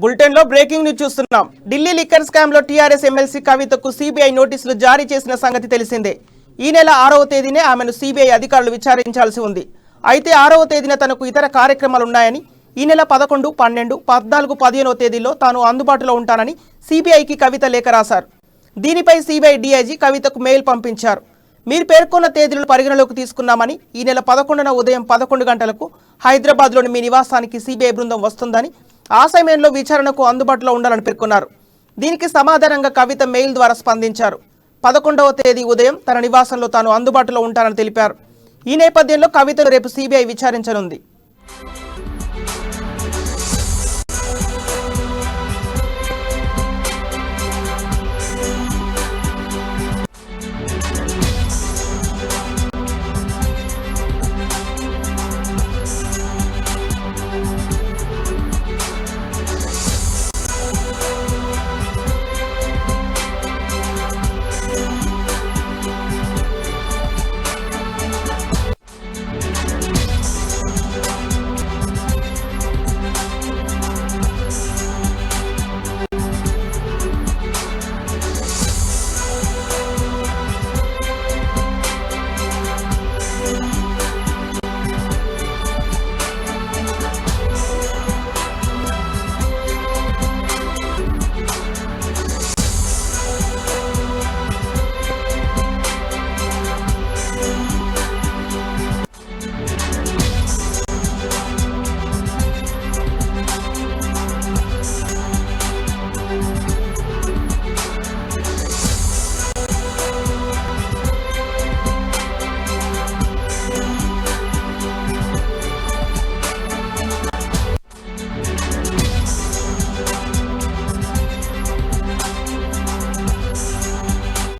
Bulletin లో breaking news చూస్తున్నాం. Delhi liquor scam లో టీఆర్ఎస్ ఎమ్మెల్సీ కవితకు సిబిఐ నోటీసులు జారీ చేసిన సంగతి తెలిసిందే. ఈ నెల 6వ తేదీనే ఆమెను సిబిఐ అధికారులు విచారించాల్సి ఉంది. అయితే 6వ తేదీన తనకు ఇతర కార్యక్రమాలు ఉన్నాయని, ఈ నెల 11, 12, 14, 15వ తేదీల్లో తాను అందుబాటులో ఉంటానని సిబిఐకి కవిత లేఖ రాశారు. దీనిపై సిబిఐ డీఐజీ కవితకు మెయిల్ పంపించారు. మీరు పేర్కొన్న తేదీలను పరిగణలోకి తీసుకున్నామని, ఈ నెల 11న ఉదయం 11 గంటలకు హైదరాబాద్లోని మీ నివాసానికి సిబిఐ బృందం వస్తుందని, ఆ సమయంలో విచారణకు అందుబాటులో ఉండాలని పేర్కొన్నారు. దీనికి సమాధానంగా కవిత మెయిల్ ద్వారా స్పందించారు. 11వ తేదీ ఉదయం తన నివాసంలో తాను అందుబాటులో ఉంటానని తెలిపారు. ఈ నేపథ్యంలో కవితను రేపు సిబిఐ విచారించనుంది.